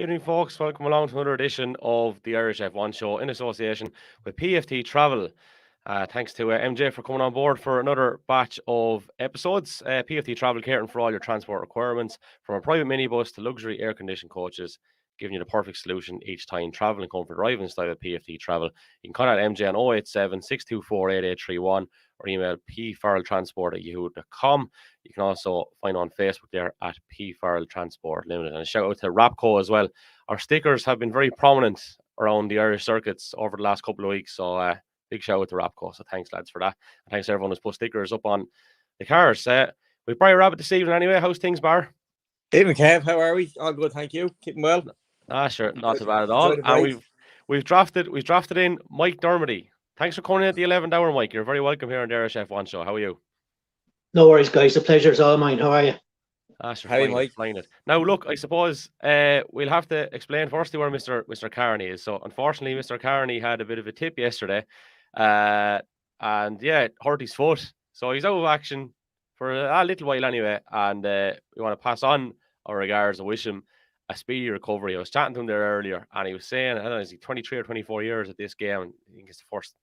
Evening, folks. Welcome along to another edition of the Irish F1 show in association with PFT Travel. Thanks to MJ for coming on board for another batch of episodes. PFT Travel catering for all your transport requirements, from a private minibus to luxury air-conditioned coaches, giving you the perfect solution each time. Travel in comfort, arrive in style at PFT Travel. You can contact MJ on 087 624 8831 or email pfarrelltransport@yahoo.com. You can also find on Facebook there at P Farrell Transport Limited. And a shout out to Rapco as well. Our stickers have been very prominent around the Irish circuits over the last couple of weeks. So big shout out to Rapco. So thanks, lads, for that. And thanks to everyone who's put stickers up on the cars. We've Brian Rabbit this evening anyway. How's things, Bar? Evening, Kev. How are we? All good, thank you. Keeping well. Sure, not too bad at all. And we've drafted in Mike Dermody. Thanks for coming in at the 11th hour, Mike. You're very welcome here on the Irish F1 show. How are you? No worries, guys. The pleasure's all mine. How are you? Sure. How are you, Mike? Now, look, I suppose we'll have to explain firstly where Mr. Carney is. So, unfortunately, Mr. Carney had a bit of a tip yesterday, and hurt his foot. So he's out of action for a little while anyway. And we want to pass on our regards and wish him a speedy recovery. I was chatting to him there earlier, and he was saying, I don't know, is he 23 or 24 years at this game? And I think it's the first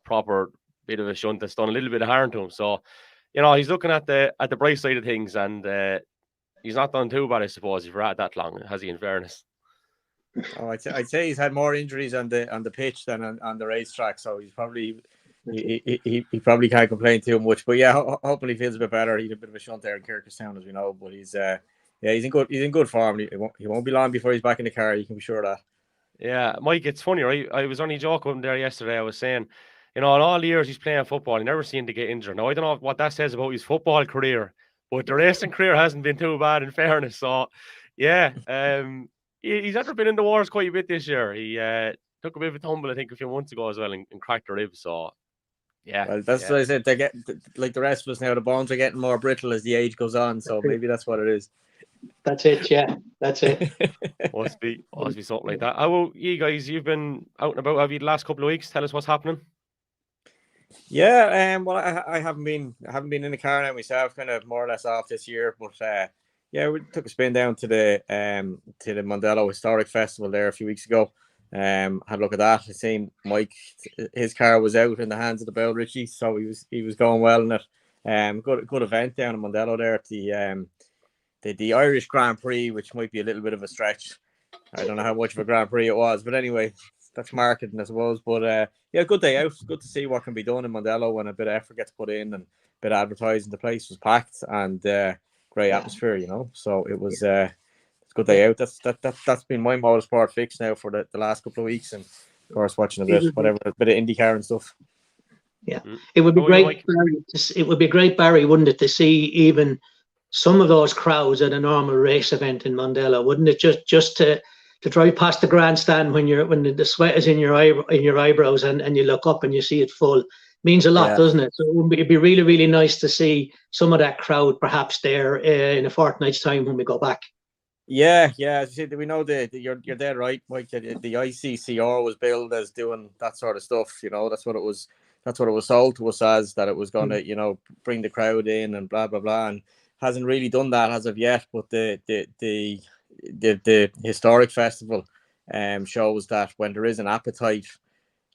proper bit of a shunt that's done a little bit of harm to him. So, he's looking at the bright side of things, and he's not done too bad, I suppose, if you're at that long, has he, in fairness? Oh, I'd say he's had more injuries on the pitch than on the racetrack, so he's probably he probably can't complain too much. But yeah, hopefully he feels a bit better. He had a bit of a shunt there in Kirkustown, as we know, but he's in good form. He won't be long before he's back in the car. You can be sure of that. Yeah, Mike, it's funny, right? I was only joking with him there yesterday. I was saying, in all the years he's playing football, he never seemed to get injured. Now, I don't know what that says about his football career, but the racing career hasn't been too bad, in fairness. So, yeah, he's actually been in the wars quite a bit this year. He took a bit of a tumble, I think, a few months ago as well, and cracked a rib. So, yeah. Well, that's what I said. They get, like the rest of us now, the bones are getting more brittle as the age goes on. So maybe that's what it is. That's it, yeah. That's it. must be something like that. How about you guys? You've been out and about, have you, the last couple of weeks? Tell us what's happening. Yeah, well, I haven't been in the car now myself, kind of more or less off this year. But we took a spin down to the Mondello Historic Festival there a few weeks ago. Had a look at that. I seen Mike, his car was out in the hands of the Bell Ritchie, so he was going well in it. Good event down in Mondello there at the Irish Grand Prix, which might be a little bit of a stretch. I don't know how much of a Grand Prix it was, but anyway, that's marketing, I suppose. But good day out. Good to see what can be done in Mondello when a bit of effort gets put in and a bit of advertising. The place was packed and great atmosphere, So it was a good day out. That's been my motorsport fix now for the last couple of weeks, and of course watching a bit of IndyCar and stuff. Yeah, it would be great. Barry, it would be great, Barry, wouldn't it, to see even some of those crowds at a normal race event in Mondello, wouldn't it? Just to drive past the grandstand when the sweat is in your eyebrows and you look up and you see it full means a lot, doesn't it? So it'd be really, really nice to see some of that crowd perhaps there in a fortnight's time when we go back. Yeah. As you see, we know you're dead right, Mike. The ICCR was billed as doing that sort of stuff. That's what it was sold to us as, that it was going to bring the crowd in and blah blah blah, and hasn't really done that as of yet. But the historic festival shows that when there is an appetite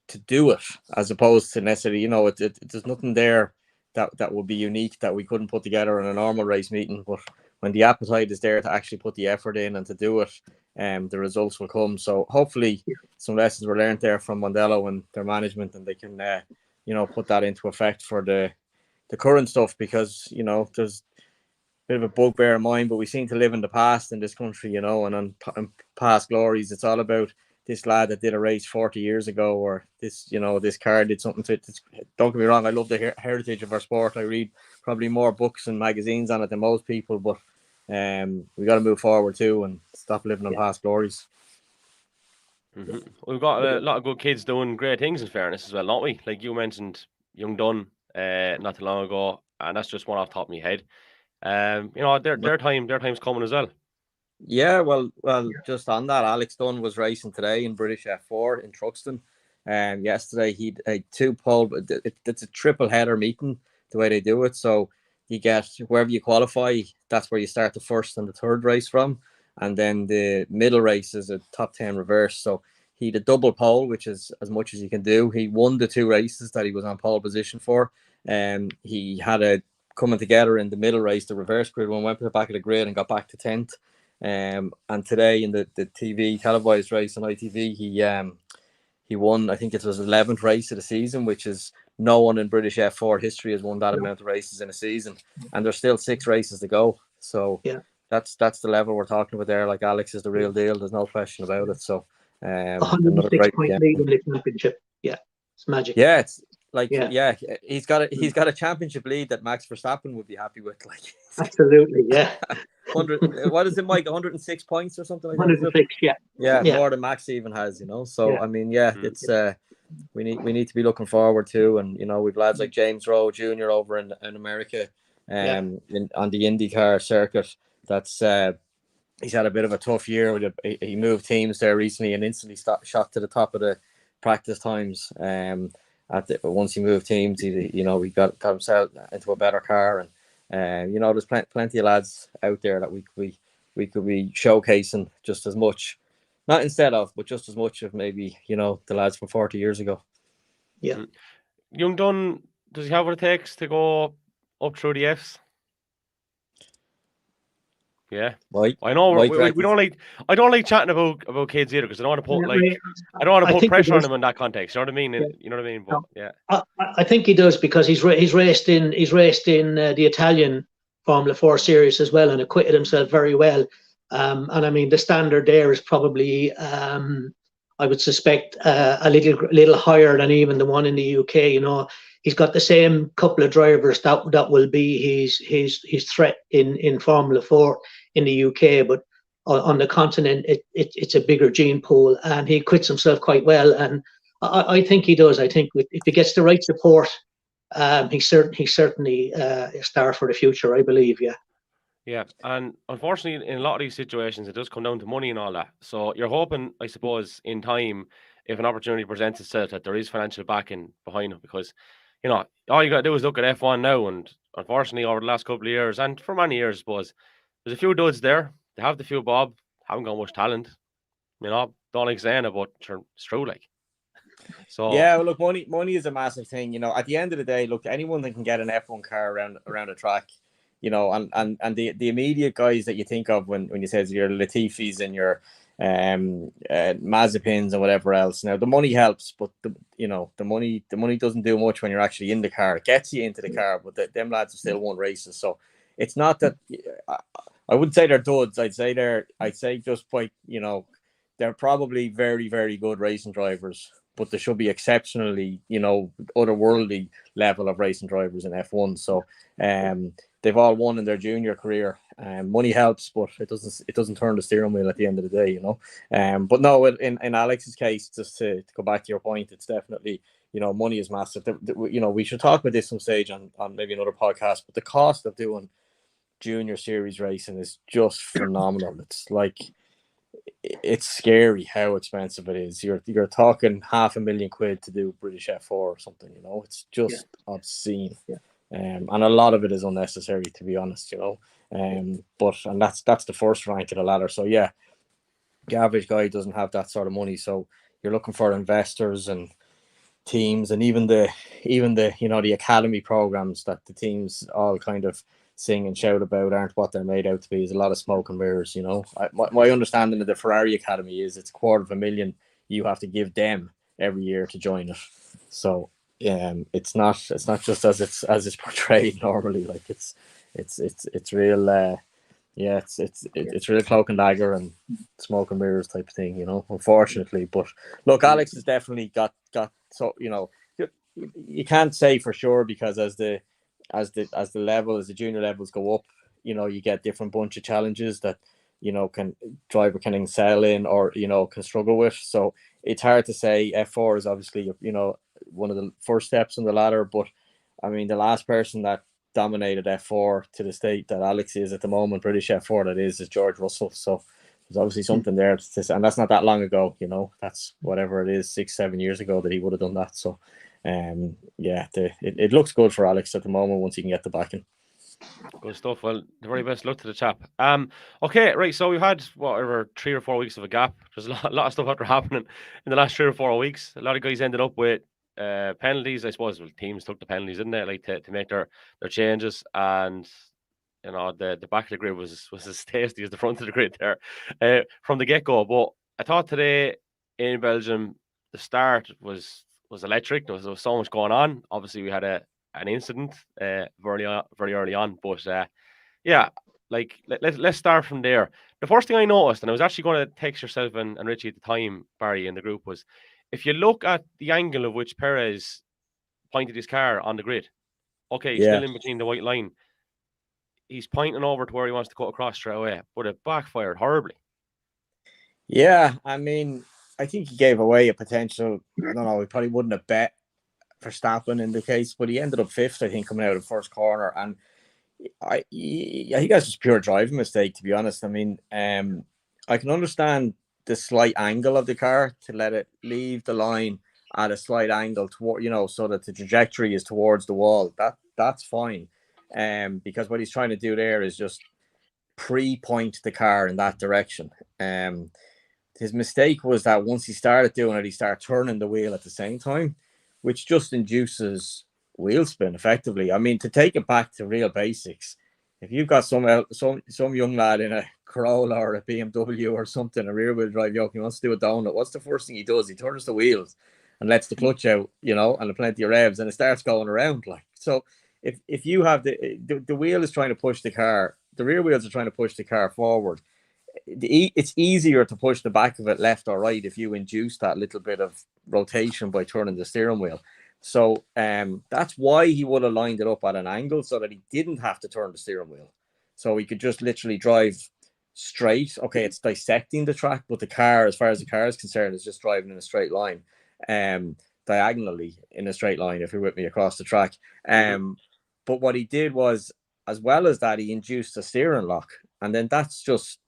to do it, as opposed to necessarily, there's nothing there that would be unique that we couldn't put together in a normal race meeting. But when the appetite is there to actually put the effort in and to do it, the results will come. So hopefully some lessons were learned there from Mondello and their management, and they can put that into effect for the current stuff, because there's bit of a bugbear of mine, but we seem to live in the past in this country, and on past glories. It's all about this lad that did a race 40 years ago, or this car did something to it. Don't get me wrong, I love the heritage of our sport. I read probably more books and magazines on it than most people, but we got to move forward too and stop living on past glories. Mm-hmm. We've got a lot of good kids doing great things, in fairness, as well, don't we? Like you mentioned, Young Dunn not too long ago, and that's just one off the top of my head. Their time's coming as well. Yeah, well, just on that, Alex Dunn was racing today in British F4 in Truxton. Yesterday he had two pole. It's a triple header meeting the way they do it. So you get wherever you qualify, that's where you start the first and the third race from. and then the middle race is a top 10 reverse. So he had a double pole, which is as much as he can do. He won the 2 races that he was on pole position for. He had a coming together in the middle race, the reverse grid one, went to the back of the grid and got back to 10th. And today in the TV televised race on ITV, he won, I think it was his 11th race of the season, which is no one in British F4 history has won that amount of races in a season. And there's still 6 races to go. So that's the level we're talking about there. Like, Alex is the real deal. There's no question about it. So 106-point lead in the championship. Yeah, it's magic. Yeah, it's like he's got a championship lead that Max Verstappen would be happy with. Like, absolutely, yeah. 100. What is it, Mike? 106 points or something like that? 106, yeah, more than Max even has. So I mean, it's we need to be looking forward to, and we've lads like James Rowe Jr. over in America, on the IndyCar circuit. That's he's had a bit of a tough year. He moved teams there recently and instantly shot to the top of the practice times. Once he moved teams, he got himself into a better car, and there's plenty of lads out there that we could be showcasing just as much, not instead of, but just as much of maybe the lads from 40 years ago. Yeah. Young Dunn, does he have what it takes to go up through the Fs? Yeah, Mike, I know we don't like. I don't like chatting about kids either, because I don't want to put I don't want to put pressure on him in that context. You know what I mean? You know what I mean? But I think he does, because he's raced in the Italian Formula 4 series as well, and acquitted himself very well. And I mean, the standard there is probably I would suspect a little higher than even the one in the UK. He's got the same couple of drivers that will be his threat in Formula 4 in the UK, but on the continent it's a bigger gene pool, and he acquits himself quite well. And I think he does. I think if he gets the right support, he's certainly a star for the future, I believe. Yeah, and unfortunately, in a lot of these situations, it does come down to money and all that. So you're hoping, I suppose, in time, if an opportunity presents itself, that there is financial backing behind it, because all you got to do is look at F1 now, and unfortunately, over the last couple of years, and for many years, I suppose, there's a few duds there. They have the few bob, haven't got much talent. Don't like saying it, but it's true, like. So yeah, well, look, money is a massive thing. At the end of the day, look, anyone that can get an F1 car around a track, and the immediate guys that you think of when you say your Latifis and your Mazepins and whatever else. Now the money helps, but the money doesn't do much when you're actually in the car. It gets you into the car, but them lads have still won races. So it's not that I wouldn't say they're duds. I'd say just by they're probably very, very good racing drivers, but there should be exceptionally otherworldly level of racing drivers in F1. So they've all won in their junior career. Money helps, but it doesn't turn the steering wheel at the end of the day, But no, in Alex's case, just to go back to your point, it's definitely money is massive. We should talk about this some stage on maybe another podcast. But the cost of doing junior series racing is just phenomenal. It's like, it's scary how expensive it is. You're talking £500,000 to do British F4 or something. It's just obscene. And a lot of it is unnecessary, to be honest. But that's the first rank of the ladder. So yeah, the average guy doesn't have that sort of money. So you're looking for investors and teams, and even the the academy programs that the teams all kind of sing and shout about aren't what they're made out to be. There's a lot of smoke and mirrors. My understanding of the Ferrari Academy is it's $250,000 you have to give them every year to join it. So it's not just as it's portrayed normally. Like it's real. It's real cloak and dagger and smoke and mirrors type of thing, unfortunately. But look, Alex has definitely got so you can't say for sure, because as the junior levels go up, you get different bunch of challenges that driver can excel in or can struggle with. So it's hard to say. F4 is obviously one of the first steps on the ladder, but I mean, the last person that dominated F4 to the state that Alex is at the moment, British F4 that is George Russell. So there's obviously something there and that's not that long ago. That's whatever it is, 6-7 years ago that he would have done that. So it looks good for Alex at the moment once he can get the backing. Good stuff. Well, the very best luck to the chap. Okay, right. So we've had whatever 3 or 4 weeks of a gap. There's a lot of stuff after happening in the last 3 or 4 weeks. A lot of guys ended up with penalties. I suppose teams took the penalties, didn't they? Like to make their changes, and the back of the grid was as tasty as the front of the grid there from the get go. But I thought today in Belgium the start was electric. There was so much going on. Obviously, we had an incident very early on, but yeah, like let's start from there. The first thing I noticed, and I was actually going to text yourself and Richie at the time, Barry, in the group, was if you look at the angle of which Perez pointed his car on the grid, okay, he's still in between the white line. He's pointing over to where he wants to cut across straight away, but it backfired horribly. Yeah, I mean, I think he gave away a potential. I don't know. He probably wouldn't have bet Verstappen in the case, but he ended up fifth, I think, coming out of the first corner. And I think that's just pure driving mistake, to be honest. I mean, I can understand the slight angle of the car to let it leave the line at a slight angle toward, so that the trajectory is towards the wall. That's fine. Because what he's trying to do there is just pre-point the car in that direction. His mistake was that once he started doing it, he started turning the wheel at the same time, which just induces wheel spin effectively. I mean, to take it back to real basics, if you've got some young lad in a Corolla or a BMW or something, a rear wheel drive yoke, he wants to do a donut, what's the first thing he does? He turns the wheels and lets the clutch out, and plenty of revs, and it starts going around. Like, so if you have the wheel is trying to push the car, the rear wheels are trying to push the car forward. It's easier to push the back of it left or right if you induce that little bit of rotation by turning the steering wheel. So that's why he would have lined it up at an angle so that he didn't have to turn the steering wheel. So he could just literally drive straight. Okay, it's dissecting the track, but the car, as far as the car is concerned, is just driving in a straight line, diagonally in a straight line, if you're with me, across the track. But what he did was, as well as that, he induced a steering lock. And then that's just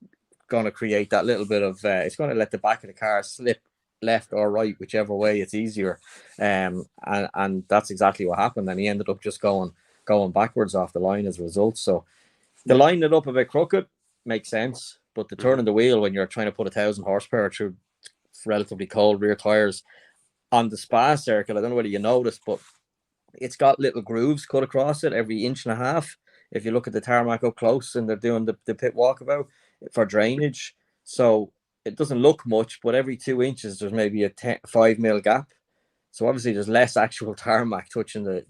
going to create that little bit of, it's going to let the back of the car slip left or right, whichever way it's easier. And that's exactly what happened. And he ended up just going backwards off the line as a result. So the line it up a bit crooked makes sense. But the turn of the wheel when you're trying to put 1,000 horsepower through relatively cold rear tires on the Spa circuit, I don't know whether you noticed, but it's got little grooves cut across it every 1.5 inches. If you look at the tarmac up close and they're doing the pit walkabout for drainage. So it doesn't look much, but every 2 inches there's maybe a 5 mil gap. So obviously there's less actual tarmac touching the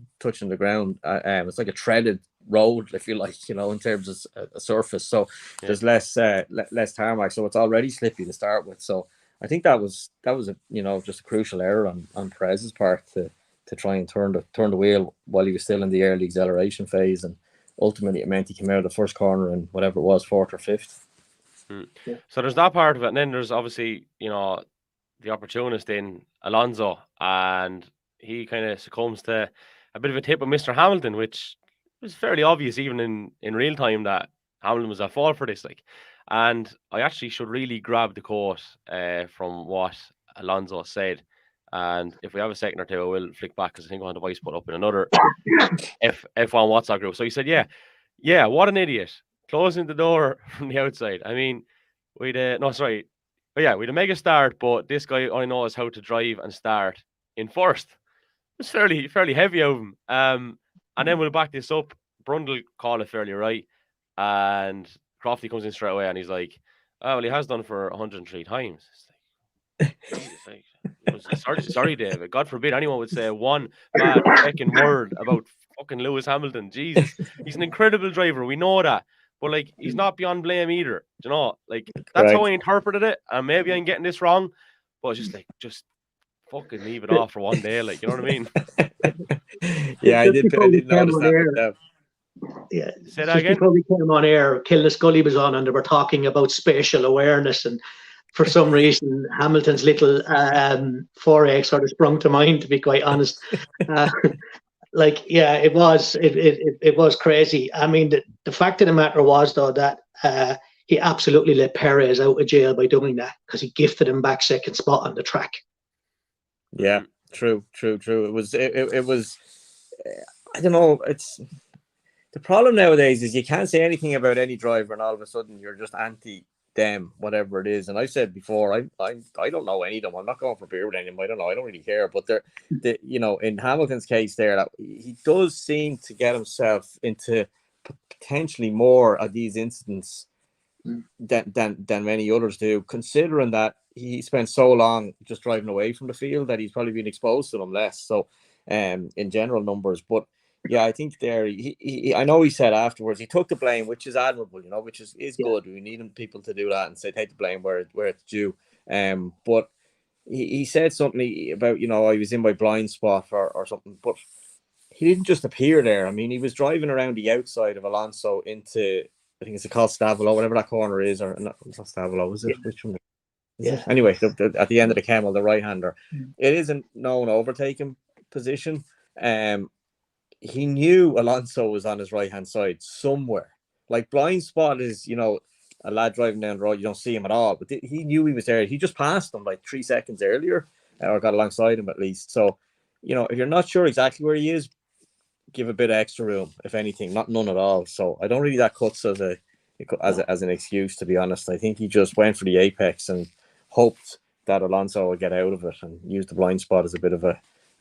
ground. It's like a treaded road, if you like, in terms of a surface. So there's less tarmac, so it's already slippy to start with. So I think that was a just a crucial error on Perez's part to try and turn the wheel while he was still in the early acceleration phase, and ultimately it meant he came out of the first corner in whatever it was, 4th or 5th. So there's that part of it, and then there's obviously the opportunist in Alonso, and he kind of succumbs to a bit of a tip of Mr. Hamilton, which was fairly obvious even in real time that Hamilton was at fault for this. And I actually should really grab the quote from what Alonso said. And if we have a second or two, I will flick back because I think I want the voice put up in another F1 WhatsApp group. So he said, yeah, what an idiot. Closing the door from the outside. I mean, we'd a mega start, but this guy only knows how to drive and start in first. It's fairly heavy of him. And then we'll back this up. Brundle called it fairly right. And Crofty comes in straight away and he's like, oh, well, he has done for 103 times. It's like, sorry, David. God forbid anyone would say one bad second word about fucking Lewis Hamilton. Jesus, he's an incredible driver. We know that. But he's not beyond blame either. That's how I interpreted it. And maybe I'm getting this wrong, but it's just fucking leave it off for one day. You know what I mean? Yeah, I did notice that. Yeah, say that again. Before we came on air, Killiscully was on, and they were talking about spatial awareness, and for some reason, Hamilton's little foray sort of sprung to mind. To be quite honest, it was crazy. I mean, the fact of the matter was though that he absolutely let Perez out of jail by doing that because he gifted him back second spot on the track. Yeah, true. It was. I don't know. the problem nowadays is you can't say anything about any driver, and all of a sudden you're just anti them, whatever it is. And I said before, I don't know any of them. I'm not going for beer with any of them. I don't know. I don't really care. But in Hamilton's case, there, that he does seem to get himself into potentially more of these incidents than many others do, considering that he spent so long just driving away from the field that he's probably been exposed to them less. So, in general numbers, but. Yeah, I think there. I know he said afterwards he took the blame, which is admirable, which is good. We need people to do that and say take the blame where it's due. But he said something about I was in my blind spot or something, but he didn't just appear there. I mean, he was driving around the outside of Alonso into, I think it's called Stavolo, whatever that corner is, or not, it's not Stavolo, is it? Yeah. Which one? Yeah. Anyway, at the end of the Kemmel, the right hander, it isn't known overtaking position. He knew Alonso was on his right-hand side somewhere. Like blind spot is, a lad driving down the road, you don't see him at all. But he knew he was there. He just passed him like 3 seconds earlier, or got alongside him at least. So, if you're not sure exactly where he is, give a bit of extra room, if anything, not none at all. So I don't really that cuts as an excuse, to be honest. I think he just went for the apex and hoped that Alonso would get out of it and use the blind spot as a bit of a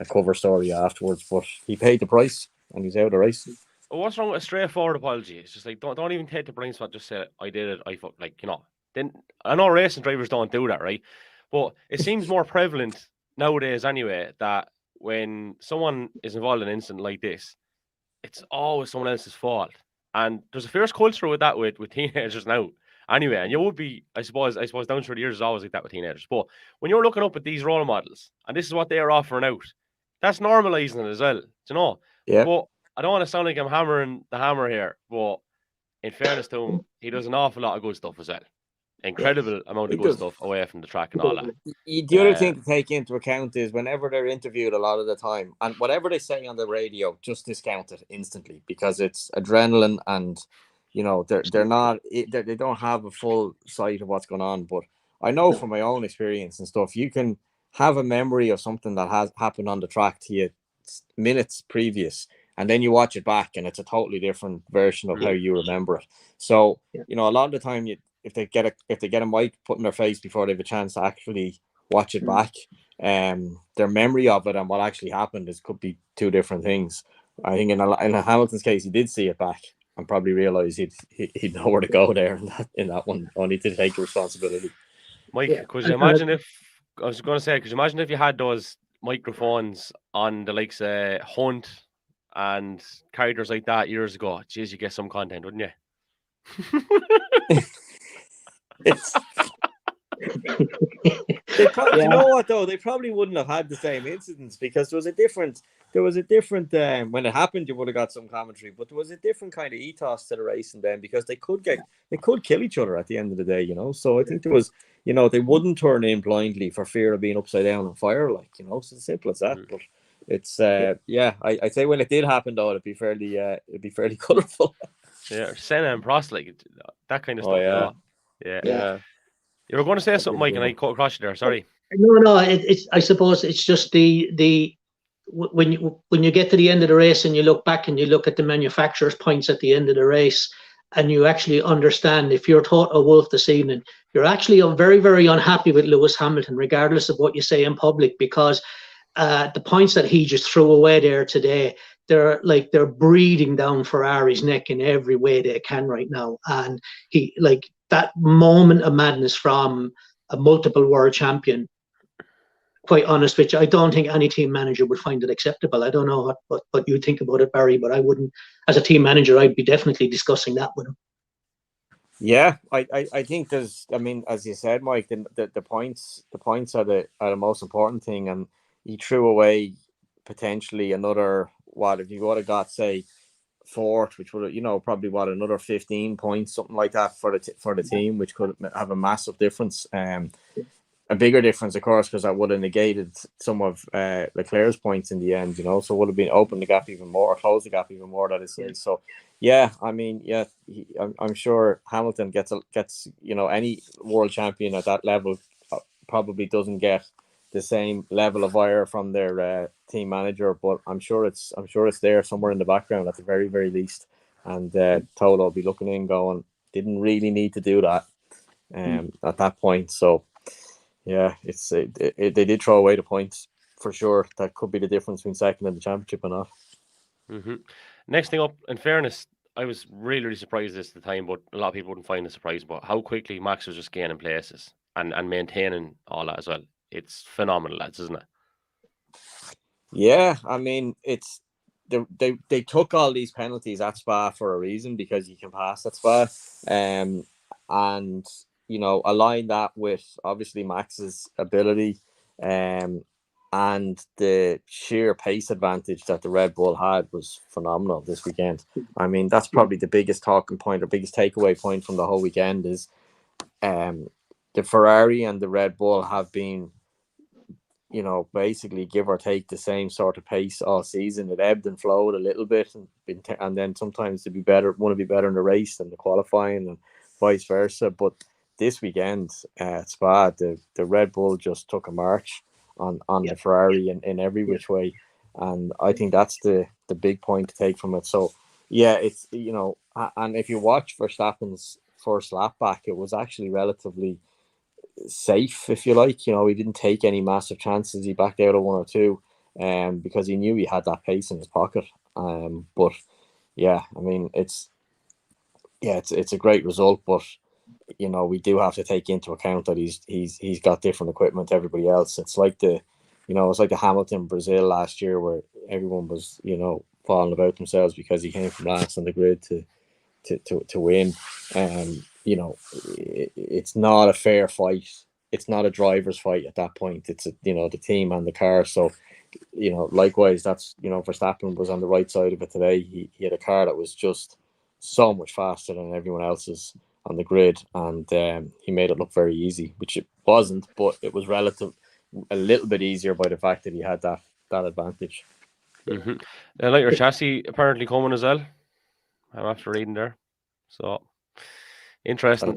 cover story afterwards. But he paid the price. And he's out of the race. Well, what's wrong with a straightforward apology? It's just like don't even take the blind spot. Just say I did it. Then I know racing drivers don't do that, right? But it seems more prevalent nowadays, anyway, that when someone is involved in an incident like this, it's always someone else's fault. And there's a fierce culture with that with teenagers now. Anyway, and you would be, I suppose down through the years is always like that with teenagers. But when you're looking up at these role models, and this is what they are offering out, that's normalizing it as well. Do you know? Yeah. But I don't want to sound like I'm hammering the hammer here, but in fairness to him, he does an awful lot of good stuff as well. Incredible amount of good stuff away from the track and all that. The other thing to take into account is whenever they're interviewed a lot of the time, and whatever they say on the radio, just discount it instantly because it's adrenaline and, they don't have a full sight of what's going on. But I know from my own experience and stuff, you can have a memory of something that has happened on the track to you minutes previous, and then you watch it back and it's a totally different version of how you remember it. So a lot of the time if they get a mic put in their face before they have a chance to actually watch it back, their memory of it and what actually happened could be two different things. I think in Hamilton's case, he did see it back and probably realized he'd know where to go there in that one, only to take responsibility. Mike, could you imagine if you had those microphones on the likes of Hunt and characters like that years ago? Jeez, you get some content, wouldn't you? You know what though? They probably wouldn't have had the same incidents because there was a different when it happened, you would have got some commentary, but there was a different kind of ethos to the racing then because they could kill each other at the end of the day, So I think there was, they wouldn't turn in blindly for fear of being upside down on fire, so it's as simple as that. But it's I'd say when it did happen though, it'd be fairly colourful. Yeah, Senna and Prost, like that kind of stuff. Yeah. You were going to say something, Mike, and I cut across you there. Sorry. No. It's I suppose it's just the when you get to the end of the race and you look back and you look at the manufacturer's points at the end of the race, and you actually understand if you're Toto Wolff this evening, you're actually very, very unhappy with Lewis Hamilton, regardless of what you say in public, because the points that he just threw away there today, they're breathing down Ferrari's neck in every way they can right now. And he, like, that moment of madness from a multiple world champion, quite honest with you, I don't think any team manager would find it acceptable. I don't know what you think about it, Barry, but I wouldn't. As a team manager, I'd be definitely discussing that with him. Yeah, I think there's, I mean, as you said, Mike, the points are the most important thing, and he threw away potentially another, what if you would have got, say, fourth, which would have, probably another 15 points, something like that for the team, which could have a massive difference. A bigger difference, of course, because that would have negated some of Leclerc's points in the end, so would have been opened the gap even more, or closed the gap even more, that is. So yeah, I mean, yeah, I'm sure Hamilton gets any world champion at that level probably doesn't get the same level of ire from their team manager, but I'm sure it's there somewhere in the background at the very, very least. and Toto will be looking in, going, didn't really need to do that at that point. So yeah, they did throw away the points for sure. That could be the difference between second and the championship or not. Next thing up, in fairness, I was really surprised this at the time, but a lot of people wouldn't find it surprising. But how quickly Max was just gaining places and maintaining all that as well. It's phenomenal, lads, isn't it? Yeah, I mean, it's they took all these penalties at Spa for a reason, because you can pass at Spa, and you know, align that with obviously Max's ability, and the sheer pace advantage that the Red Bull had was phenomenal this weekend. I mean, that's probably the biggest talking point or biggest takeaway point from the whole weekend is the Ferrari and the Red Bull have been, you know, basically give or take the same sort of pace all season. It ebbed and flowed a little bit, and then sometimes to be better, want to be better in the race than the qualifying, and vice versa. But this weekend at Spa, the Red Bull just took a march on the Ferrari in every which way, and I think that's the big point to take from it. So yeah, it's, you know, and if you watch Verstappen's first lap back, it was actually relatively safe, if you like. You know, he didn't take any massive chances. He backed out of one or two, because he knew he had that pace in his pocket. But yeah, I mean, it's a great result, but you know, we do have to take into account that he's got different equipment to everybody else. It's like the Hamilton Brazil last year, where everyone was, you know, falling about themselves because he came from last on the grid to win. You know, it's not a fair fight. It's not a driver's fight at that point. It's the team and the car. So, you know, likewise, that's, you know, Verstappen was on the right side of it today. He had a car that was just so much faster than everyone else's on the grid, and he made it look very easy, which it wasn't, but it was a little bit easier by the fact that he had that advantage. A lighter chassis apparently coming as well. I'm after reading there, so interesting.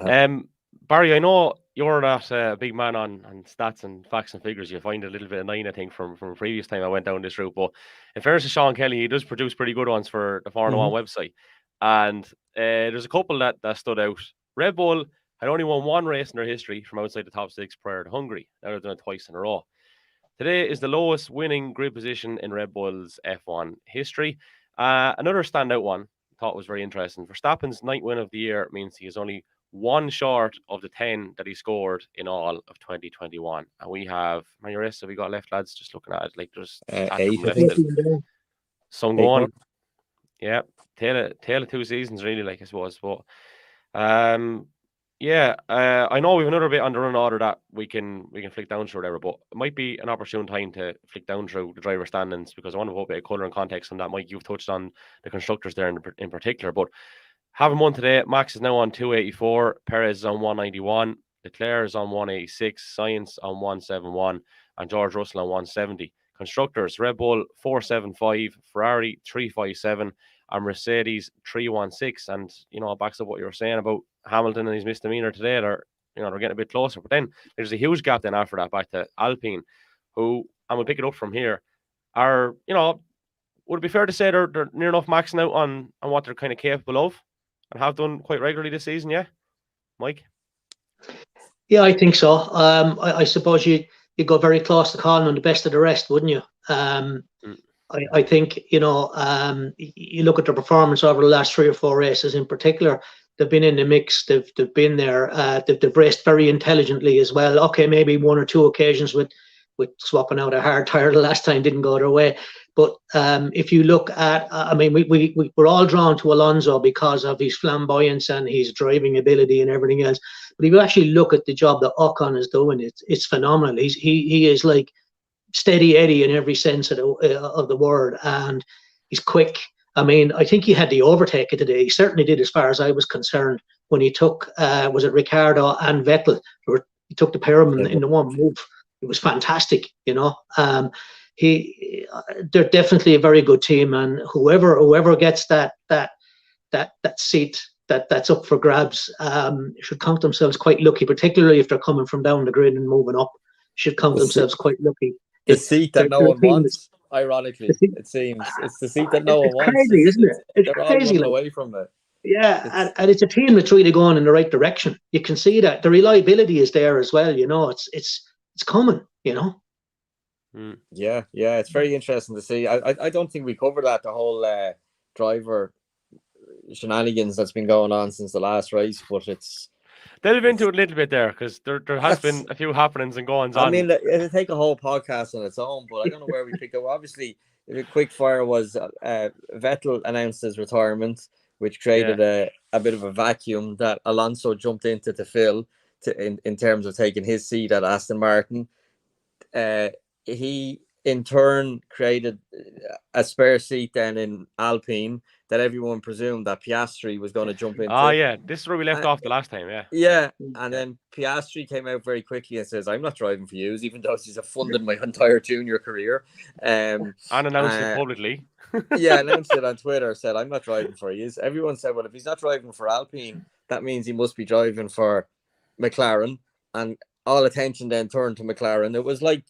Barry, I know you're that big man on stats and facts and figures. You find a little bit of nine, I think, from a previous time I went down this route. But in fairness to Sean Kelly, he does produce pretty good ones for the Formula One website. And there's a couple that stood out. Red Bull had only won one race in their history from outside the top six prior to Hungary. Now they've done it twice in a row. Today is the lowest winning grid position in Red Bull's F1 history. Another standout one I thought was very interesting. Verstappen's 9th win of the year means he is only one short of the 10 that he scored in all of 2021. And we have, how many races have we got left, lads? Just looking at it, like there's 8. Some going. Yeah, tail of 2 seasons, really, like, I suppose. But I know we have another bit on the run order that we can flick down through, whatever, but it might be an opportune time to flick down through the driver standings, because I want to put a bit of colour and context on that. Mike, you've touched on the constructors there in particular, but having won today, Max is now on 284, Perez is on 191, Leclerc is on 186, Sainz on 171, and George Russell on 170. Constructors, Red Bull 475, Ferrari 357, and Mercedes 316. And, you know, it backs up what you were saying about Hamilton and his misdemeanor today. They're getting a bit closer. But then there's a huge gap then after that back to Alpine, who, and we'll pick it up from here, are, you know, would it be fair to say they're near enough maxing out on what they're kind of capable of and have done quite regularly this season, yeah? Mike? Yeah, I think so. I suppose you go very close to calling on the best of the rest, wouldn't you? I think, you know, you look at their performance over the last 3 or 4 races in particular. They've been in the mix. They've been there. They've raced very intelligently as well. Okay, maybe 1 or 2 occasions with swapping out a hard tire the last time didn't go their way. But if you look at, I mean, we're all drawn to Alonso because of his flamboyance and his driving ability and everything else. But if you actually look at the job that Ocon is doing, it's phenomenal. He is like steady Eddie in every sense of the word, and he's quick. I mean, I think he had the overtake of today. He certainly did, as far as I was concerned, when he took was it Ricciardo and Vettel? He took the pair of them in the one move. It was fantastic, you know. They're definitely a very good team, and whoever gets that seat that's up for grabs should count themselves quite lucky, particularly if they're coming from down the grid and moving up. Should count themselves quite lucky. The seat that no one wants. Ironically, it seems it's the seat that no one wants. Crazy, isn't it? It's they're crazy, all running away from it. Yeah, and it's a team that's really going in the right direction. You can see that the reliability is there as well. It's coming. Yeah, it's very interesting to see. I don't think we covered that, the whole driver shenanigans that's been going on since the last race, but it's delve into it a little bit there, because there has been a few happenings and goings on. I mean, it'll take a whole podcast on its own, but I don't know where we pick up. Obviously, the quick fire was Vettel announced his retirement, which created a bit of a vacuum that Alonso jumped into to fill in terms of taking his seat at Aston Martin. He in turn created a spare seat then in Alpine that everyone presumed that Piastri was going to jump into. Oh yeah, this is where we left off the last time. And then Piastri came out very quickly and says, "I'm not driving for you," even though he's funded my entire junior career. And announced it publicly. Announced it on Twitter. Said, "I'm not driving for you." Everyone said, "Well, if he's not driving for Alpine, that means he must be driving for McLaren." And all attention then turned to McLaren. It was like,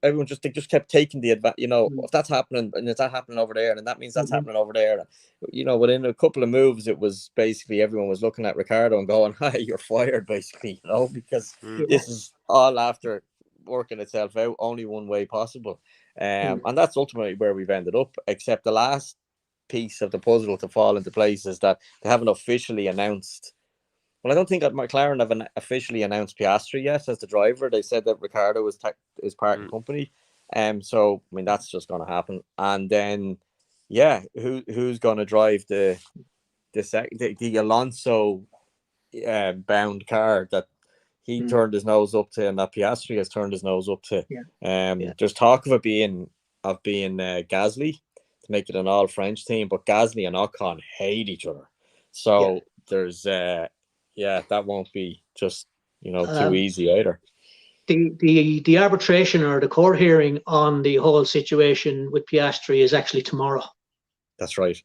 everyone just kept taking the advantage. If that's happening and it's that happening over there, and that means that's happening over there. Within a couple of moves, it was basically everyone was looking at Ricciardo and going, "Hi, you're fired," basically, because this is all after working itself out only one way possible. And that's ultimately where we've ended up, except the last piece of the puzzle to fall into place is that they haven't officially announced. Well, I don't think that McLaren have officially announced Piastri yet as the driver. They said that Ricciardo is part of company. So I mean that's just going to happen. And then, who's going to drive the Alonso bound car that he turned his nose up to, and that Piastri has turned his nose up to? There's talk of it being Gasly to make it an all French team, but Gasly and Ocon hate each other. So there's that won't be just too easy either. The arbitration or the court hearing on the whole situation with Piastri is actually tomorrow. That's right.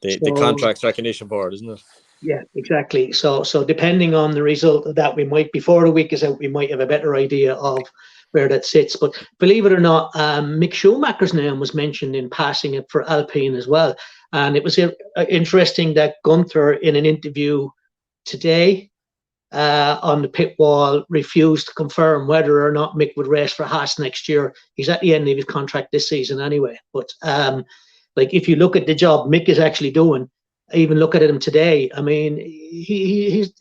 The Contracts Recognition Board, isn't it? Yeah, exactly. So depending on the result of that, we might, before the week is out, we might have a better idea of where that sits. But believe it or not, Mick Schumacher's name was mentioned in passing it for Alpine as well. And it was interesting that Gunther, in an interview today on the pit wall, refused to confirm whether or not Mick would race for Haas next year. He's at the end of his contract this season anyway. But if you look at the job Mick is actually doing, even look at him today, I mean, he's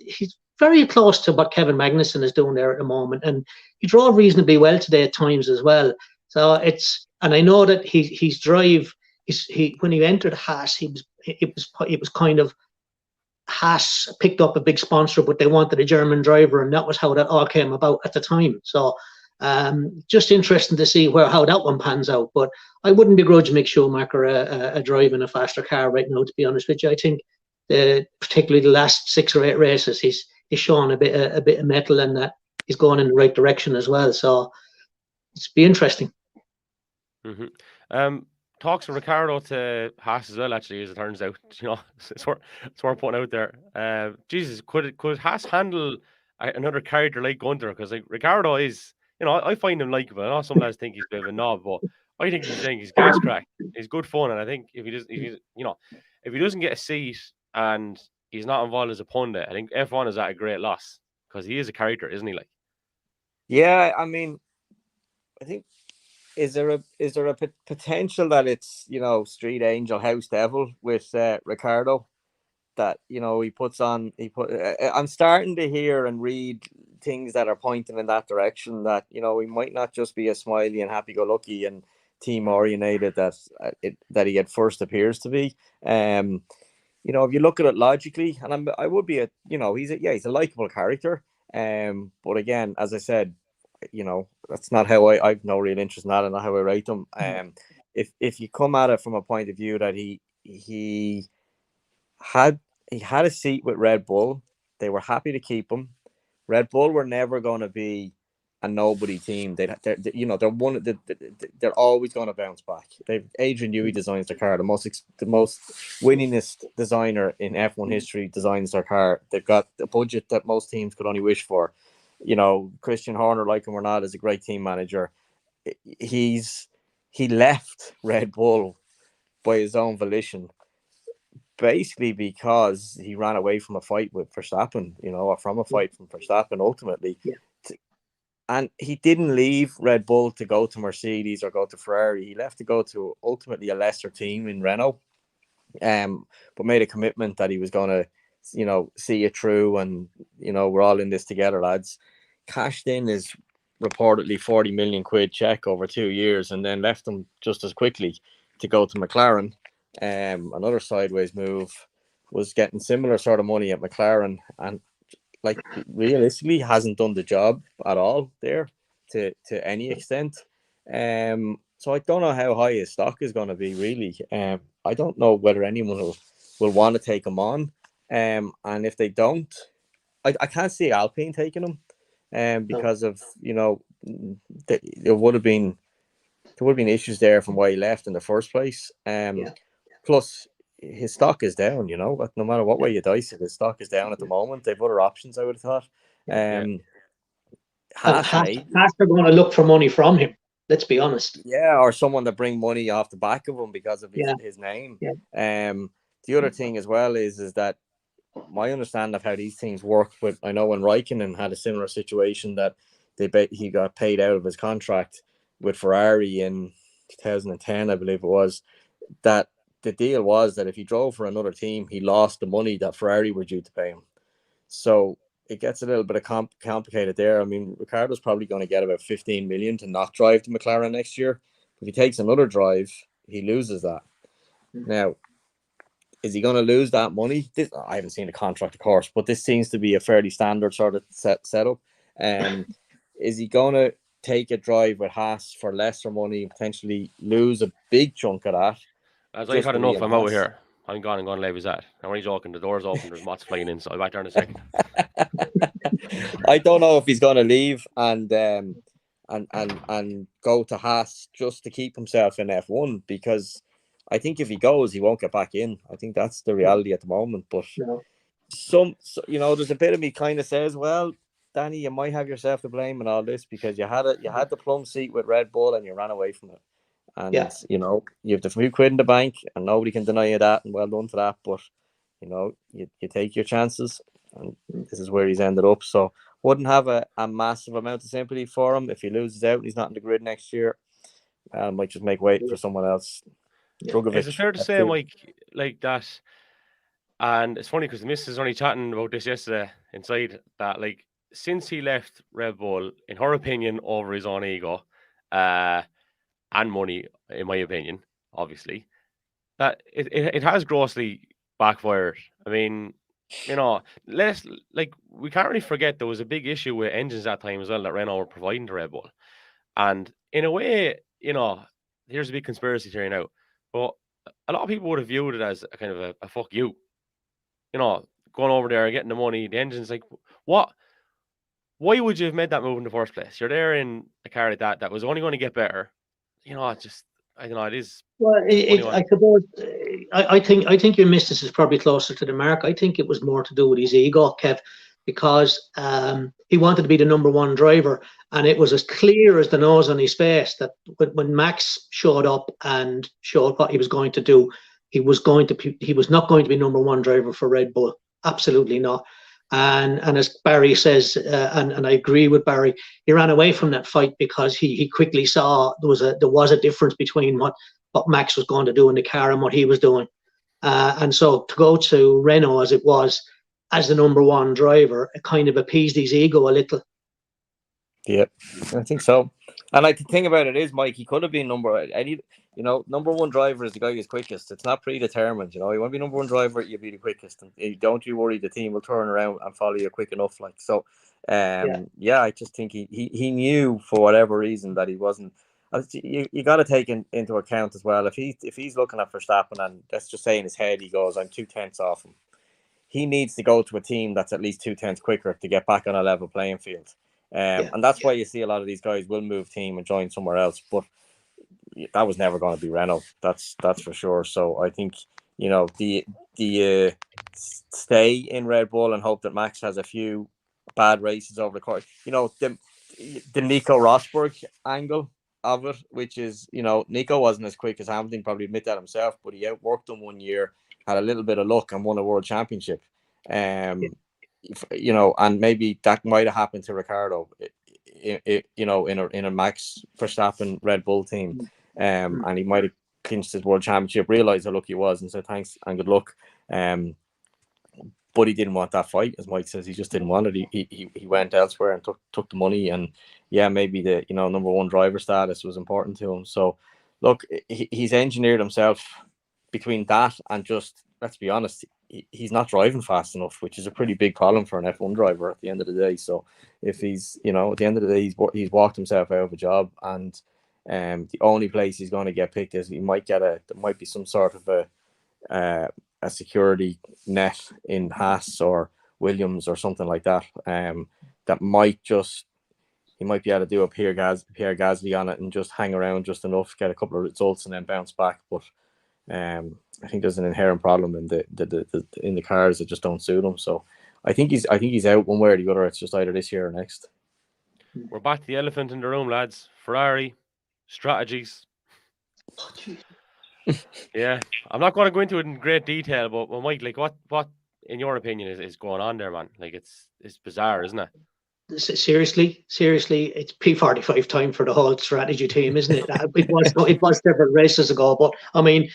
very close to what Kevin Magnussen is doing there at the moment, and he drove reasonably well today at times as well. So and I know that his drive, when he entered Haas, it was kind of, Haas picked up a big sponsor, but they wanted a German driver, and that was how that all came about at the time. So just interesting to see how that one pans out. But I wouldn't begrudge Mick Schumacher a drive in a faster car right now, to be honest with you. I think particularly the last 6 or 8 races, he's shown a bit of mettle, and that he's going in the right direction as well. So it's be interesting. Talks of Ricciardo to Haas as well, actually, as it turns out. It's worth putting out there. Jesus, could Haas handle another character like Gunther? Because Ricciardo is, I find him likable. I know some lads think he's a bit of a knob, but I think he's gas crack. He's good fun, and I think if he doesn't get a seat and he's not involved as a pundit, I think F1 is at a great loss, because he is a character, isn't he? Yeah, I mean, I think. Is there a potential that it's street angel, house devil with Ricciardo, that he puts on? I'm starting to hear and read things that are pointing in that direction, that he might not just be a smiley and happy-go-lucky and team orientated that he at first appears to be. If you look at it logically, and I would be he's a likable character. But again, as I said, that's not how I've no real interest in that, and not how I rate them. If you come at it from a point of view that he had a seat with Red Bull, they were happy to keep him. Red Bull were never going to be a nobody team. They're always going to bounce back. Adrian Newey designs their car. The most winningest designer in F1 history designs their car. They've got a budget that most teams could only wish for. Christian Horner, like him or not, is a great team manager. He's he left Red Bull by his own volition, basically because he ran away from a fight with Verstappen, or from a fight from Verstappen ultimately. Yeah. And he didn't leave Red Bull to go to Mercedes or go to Ferrari. He left to go to ultimately a lesser team in Renault, but made a commitment that he was going to, see it through, and, we're all in this together, lads. Cashed in his reportedly 40 million quid check over 2 years, and then left them just as quickly to go to McLaren. Another sideways move, was getting similar sort of money at McLaren, and realistically hasn't done the job at all there to any extent. So I don't know how high his stock is going to be, really. I don't know whether anyone will want to take him on. And if they don't, I can't see Alpine taking him, because of, there would have been issues there from why he left in the first place. Plus, his stock is down, no matter what way you dice it, his stock is down at the moment. They've other options, I would have thought. Haas are going to look for money from him, let's be honest. Yeah, or someone to bring money off the back of him because of his name. Yeah. The other thing as well is that my understanding of how these things work, with, I know when Raikkonen had a similar situation, that he got paid out of his contract with Ferrari in 2010, I believe it was, that the deal was that if he drove for another team, he lost the money that Ferrari were due to pay him. So it gets a little bit of complicated there. I mean, Ricciardo's probably going to get about 15 million to not drive to McLaren next year. If he takes another drive, he loses that. Now, is he going to lose that money? I haven't seen the contract, of course, but this seems to be a fairly standard sort of setup. Is he going to take a drive with Haas for lesser money and potentially lose a big chunk of that? As I've had enough, I'm out of here. I'm gone and going to leave his at. I'm only joking. The door's open. There's moths flying in, so I'll be back there in a second. I don't know if he's going to leave and go to Haas just to keep himself in F1, because I think if he goes, he won't get back in. I think that's the reality at the moment. But there's a bit of me kind of says, well, Danny, you might have yourself to blame in all this, because you had the plum seat with Red Bull and you ran away from it. And, you have the few quid in the bank, and nobody can deny you that, and well done for that. But, you take your chances, and this is where he's ended up. So wouldn't have a massive amount of sympathy for him if he loses out and he's not in the grid next year. Might just make way for someone else. Is it fair to say, Mike, like that? And it's funny because the missus was only chatting about this yesterday inside, that like since he left Red Bull, in her opinion, over his own ego, and money, in my opinion, obviously, that it has grossly backfired. I mean, we can't really forget there was a big issue with engines that time as well that Renault were providing to Red Bull. And in a way, here's a big conspiracy theory now, but a lot of people would have viewed it as a kind of a fuck you. Going over there and getting the money, the engine's like, what? Why would you have made that move in the first place? You're there in a car like that was only going to get better. I don't know, it is. Well, I suppose, I think your missus is probably closer to the mark. I think it was more to do with his ego, Kev, because he wanted to be the number one driver, and it was as clear as the nose on his face that when Max showed up and showed what he was going to do, he was not going to be number one driver for Red Bull. Absolutely not. And as Barry says, and I agree with Barry, he ran away from that fight because he quickly saw there was a difference between what Max was going to do in the car and what he was doing. And so to go to Renault as it was, as the number one driver, it kind of appeased his ego a little. Yeah, I think so. And the thing about it is, Mike, he could have been number one driver is the guy who's quickest. It's not predetermined. You want to be number one driver, you'll be the quickest. And don't you worry, the team will turn around and follow you quick enough. I just think he knew for whatever reason that he wasn't. You got to take into account as well, if he's looking at Verstappen and let's just say in his head he goes, I'm 2/10 off him. He needs to go to a team that's at least 2/10 quicker to get back on a level playing field. And that's why you see a lot of these guys will move team and join somewhere else. But that was never going to be Renault. That's for sure. So I think the stay in Red Bull and hope that Max has a few bad races over the course. The Nico Rosberg angle of it, which is, you know, Nico wasn't as quick as Hamilton, probably admit that himself, but he outworked him one year, had a little bit of luck and won a world championship. You know, and maybe that might have happened to Ricardo, you know, in a Max Verstappen Red Bull team, and he might have clinched his world championship, realized how lucky he was, and said thanks and good luck. But he didn't want that fight, as Mike says. He just didn't want it. He went elsewhere and took the money. And yeah, maybe the, you know, number one driver status was important to him. So look, he's engineered himself between that and just, let's be honest, he's not driving fast enough, which is a pretty big problem for an F1 driver at the end of the day. So if he's, you know, at the end of the day, he's walked himself out of a job, and the only place he's going to get picked is there might be some sort of a security net in Haas or Williams or something like that. That might just, he might be able to do a Pierre Gasly on it and just hang around just enough, get a couple of results, and then bounce back. But I think there's an inherent problem in the cars that just don't suit him. So I think he's out one way or the other. It's just either this year or next. We're back to the elephant in the room, lads. Ferrari strategies. Yeah, I'm not going to go into it in great detail, but well, Mike, like, what in your opinion is going on there, man? Like, it's bizarre, isn't it? Seriously, it's P45 time for the whole strategy team, isn't it? It was several races ago, but I mean,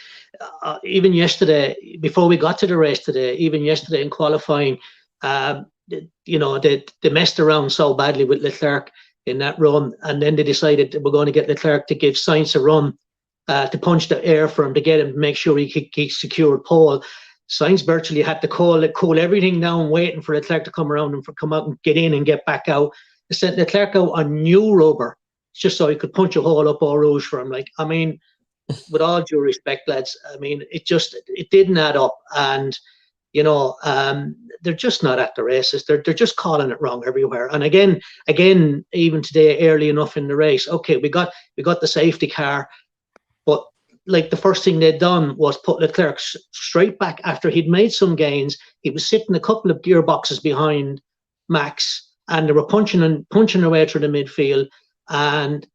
even yesterday, before we got to the race today, even yesterday in qualifying, you know, they messed around so badly with Leclerc in that run, and then they decided that we're going to get Leclerc to give Sainz a run to punch the air for him, to get him to make sure he secured pole. Sainz virtually had to cool everything down, waiting for Leclerc to come around and come out and get in and get back out. They sent Leclerc out on new rubber just so he could punch a hole up Eau Rouge for him. Like, I mean, with all due respect, lads, I mean, it didn't add up. And, you know, they're just not at the races. They're just calling it wrong everywhere. And again, even today, early enough in the race, okay, we got the safety car, but like the first thing they'd done was put Leclerc straight back after he'd made some gains. He was sitting a couple of gearboxes behind Max, and they were punching their way through the midfield. And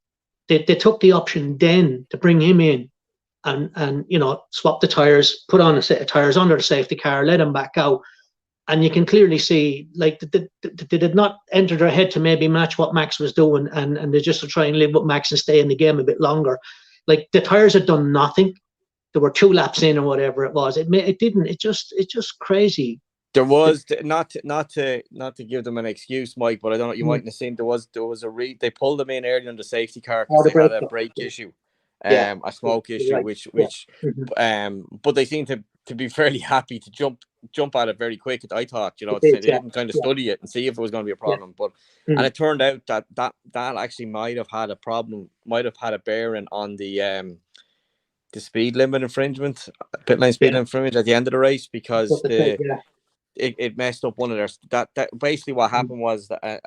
they took the option then to bring him in and you know, swap the tires, put on a set of tires under the safety car, let him back out. And you can clearly see, like, they did not enter their head to maybe match what Max was doing, and they just to try and live with Max and stay in the game a bit longer. Like, the tires had done nothing. There were 2 laps in or whatever it was. It's just crazy. There was not to give them an excuse, Mike, but I don't know. You mightn't have seen there was they pulled them in early on the safety car because they had a brake issue, a smoke issue, right. But they seemed to be fairly happy to jump at it very quick. I thought, you know, they didn't kind of study it and see if it was going to be a problem. But and it turned out that actually might have had a bearing on the speed limit infringement, pit lane speed infringement at the end of the race, because it messed up one of their that basically what happened was that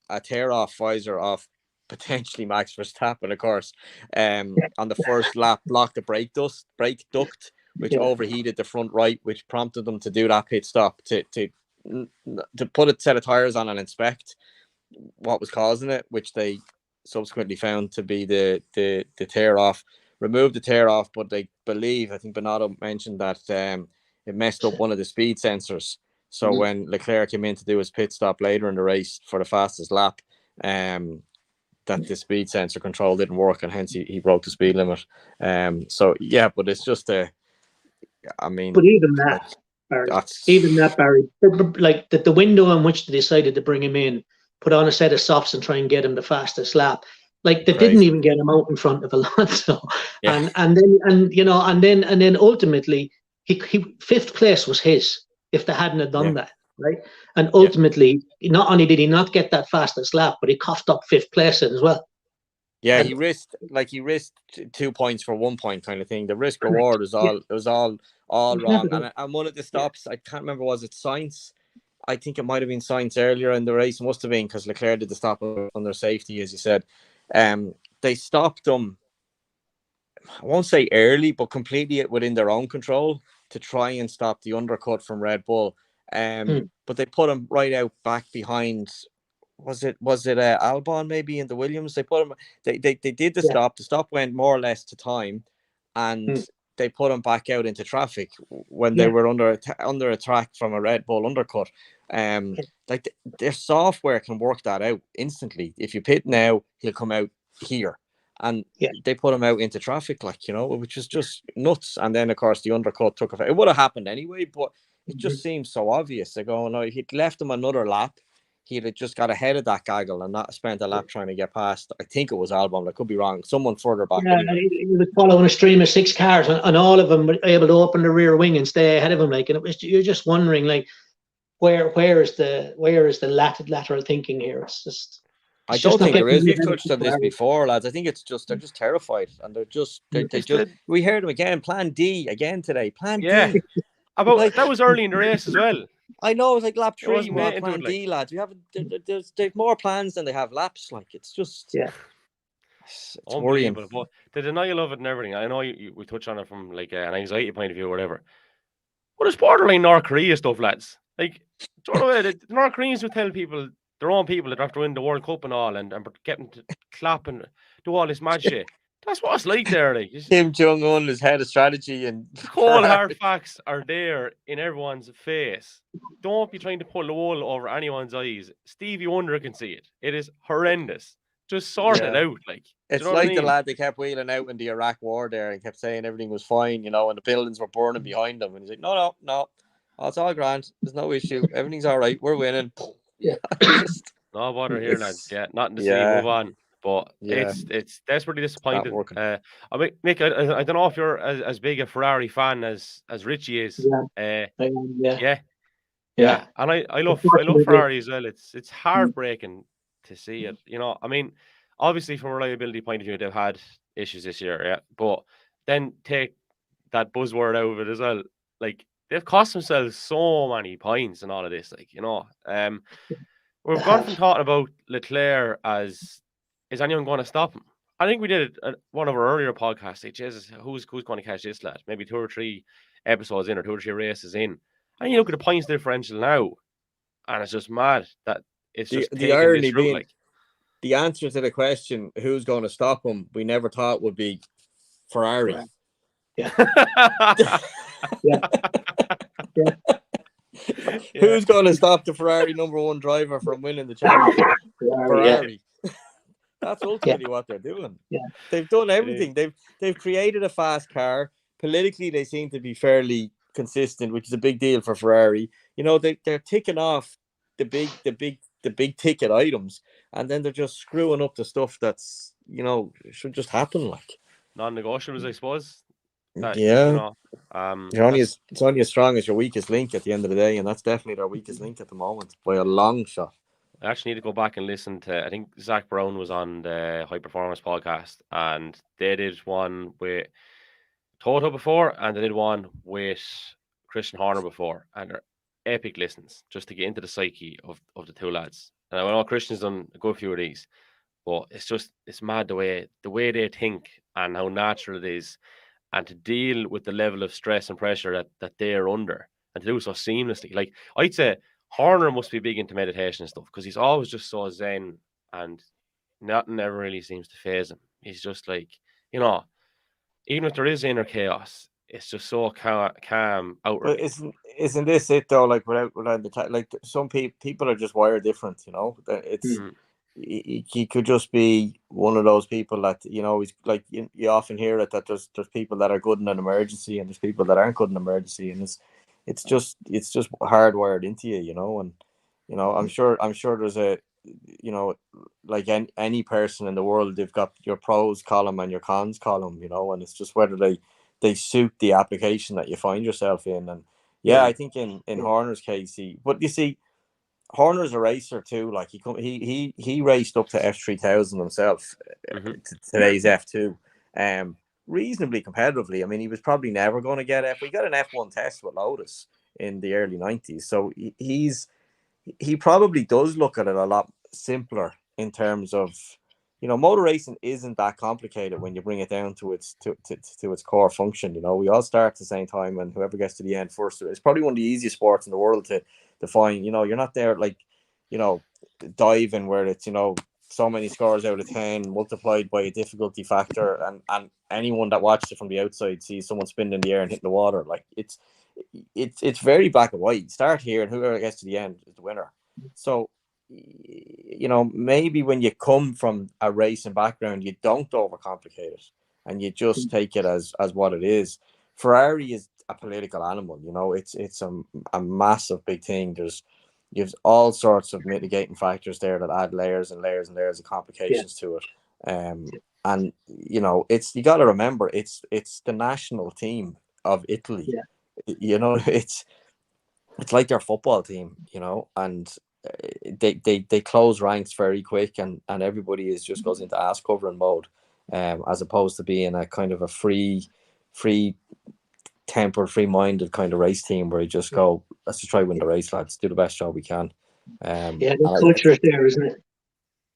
a tear off visor off potentially Max Verstappen, of course, on the first lap blocked the brake duct, which overheated the front right, which prompted them to do that pit stop to put a set of tires on and inspect what was causing it, which they subsequently found to be the tear off. Removed the tear off, but they believe, I think Bernardo mentioned that it messed up one of the speed sensors. So when Leclerc came in to do his pit stop later in the race for the fastest lap, that the speed sensor control didn't work, and hence he broke the speed limit. So yeah, but it's just I mean, but even that, Barry, like the window in which they decided to bring him in, put on a set of softs and try and get him the fastest lap. Like, they didn't even get him out in front of Alonso, and then ultimately he 5th place was his if they hadn't have done that, right? And ultimately, not only did he not get that fastest lap, but he coughed up 5th place as well. Yeah, he risked 2 points for 1 point kind of thing. The risk reward was all wrong. And one of the stops, I can't remember, was it Sainz? I think it might have been Sainz earlier in the race. It must have been, because Leclerc did the stop under safety, as you said. They stopped them, I won't say early, but completely within their own control to try and stop the undercut from Red Bull. But they put him right out back behind was it Albon maybe in the Williams? They put him. They did the stop. The stop went more or less to time, and they put him back out into traffic when they were under attack from a Red Bull undercut. Like their software can work that out instantly. If you pit now, he'll come out here, and they put him out into traffic, like, you know, which is just nuts. And then of course the undercut took effect. It would have happened anyway, but it just seems so obvious. They're going, no, if he'd left him another lap, he'd have just got ahead of that gaggle and not spent a lap trying to get past. I think it was Albon. I could be wrong. Someone further back. Yeah, anyway. He was following a stream of 6 cars, and all of them were able to open the rear wing and stay ahead of him. Like, and you're just wondering, like, where is the lateral thinking here? It's just. I don't think there is. We've touched on this before, lads. I think it's just they're just terrified, and they just. We heard them again. Plan D again today. Plan D. About like, that was early in the race as well. I know, it was like lap 3. Plan D, lads. We haven't. They've more plans than they have laps. Like, it's just. It's worrying. But the denial of it and everything. I know we touch on it from like an anxiety point of view or whatever. But it's borderline North Korea stuff, lads. Like, the North Koreans would tell people, their own people, that have to win the World Cup and all, and get them to clap and do all this mad shit. That's what it's like there. Like, Kim Jong-un is head of strategy, and cold hard facts are there in everyone's face. Don't be trying to pull the wool over anyone's eyes. Stevie Wonder can see it. It is horrendous. Just sort it out. Like, it's like the lad they kept wheeling out in the Iraq war there and kept saying everything was fine, you know, and the buildings were burning behind them. And he's like, no. Oh, it's all grand. There's no issue. Everything's all right. We're winning. No bother here, lads. Yeah, nothing to say. Move on. But it's desperately disappointing. I mean, Mick, I don't know if you're as big a Ferrari fan as Richie is. Yeah. And I love Ferrari as well. It's heartbreaking to see it. You know, I mean, obviously from a reliability point of view, they've had issues this year. But then take that buzzword out of it as well. Like, they've cost themselves so many points and all of this. Like, you know, we've gone from talking about Leclerc as, is anyone going to stop him? I think we did one of our earlier podcasts. Like, Jesus, who's going to catch this lad? Maybe 2 or 3 episodes in, or 2 or 3 races in. And you look at the points differential now, and it's just mad that it's just the irony being, like, the answer to the question, who's going to stop him, we never thought would be Ferrari. Who's going to stop the Ferrari #1 driver from winning the championship? Ferrari. That's ultimately what they're doing. They've done everything. They've created a fast car. Politically, they seem to be fairly consistent, which is a big deal for Ferrari. You know, they're ticking off the big ticket items, and then they're just screwing up the stuff that's, you know, should just happen, like non-negotiables, I suppose. You know, it's only as strong as your weakest link at the end of the day, and that's definitely their weakest link at the moment by a long shot. I actually need to go back and listen to, I think Zach Brown was on the High Performance podcast, and they did one with Toto before, and they did one with Christian Horner before, and they're epic listens just to get into the psyche of the two lads. And I know Christian's done a good few of these, but it's mad the way they think and how natural it is, and to deal with the level of stress and pressure that they're under, and to do so seamlessly. Like, I'd say Horner must be big into meditation and stuff, because he's always just so zen, and nothing ever really seems to faze him. He's just like, you know, even if there is inner chaos, it's just so calm outward. But isn't this it though? Like, without the like, some people are just wired different. You know, it's he could just be one of those people that, you know, he's like, you often hear it that there's people that are good in an emergency, and there's people that aren't good in an emergency, and it's just hardwired into you, you know. And, you know, I'm sure there's a, you know, like any person in the world, they've got your pros column and your cons column, you know, and it's just whether they suit the application that you find yourself in. And I think in Horner's case, but you see, Horner's a racer too. Like, he raced up to F3000 himself, today's F2, reasonably competitively. I mean, he was probably never going to get we got an F1 test with Lotus in the early 90s, so he probably does look at it a lot simpler in terms of, you know, motor racing isn't that complicated when you bring it down to its core function. You know, we all start at the same time, and whoever gets to the end first, it's probably one of the easiest sports in the world to define. You know, you're not there, like, diving where it's, so many scores out of 10 multiplied by a difficulty factor, and anyone that watches it from the outside sees someone spinning in the air and hitting the water. Like it's very black and white. Start here, and whoever gets to the end is the winner. So, maybe when you come from a racing background, you don't overcomplicate it, and you just take it as what it is. Ferrari is a political animal. It's a massive big thing. You have all sorts of mitigating factors there that add layers and layers and layers of complications to it. And you got to remember, it's the national team of Italy. It's like their football team, and they close ranks very quick, and everybody just goes into ass covering mode, as opposed to being a kind of a free tempered, free-minded kind of race team where you just go, let's just try win the race, lads, do the best job we can. The culture is there, isn't it?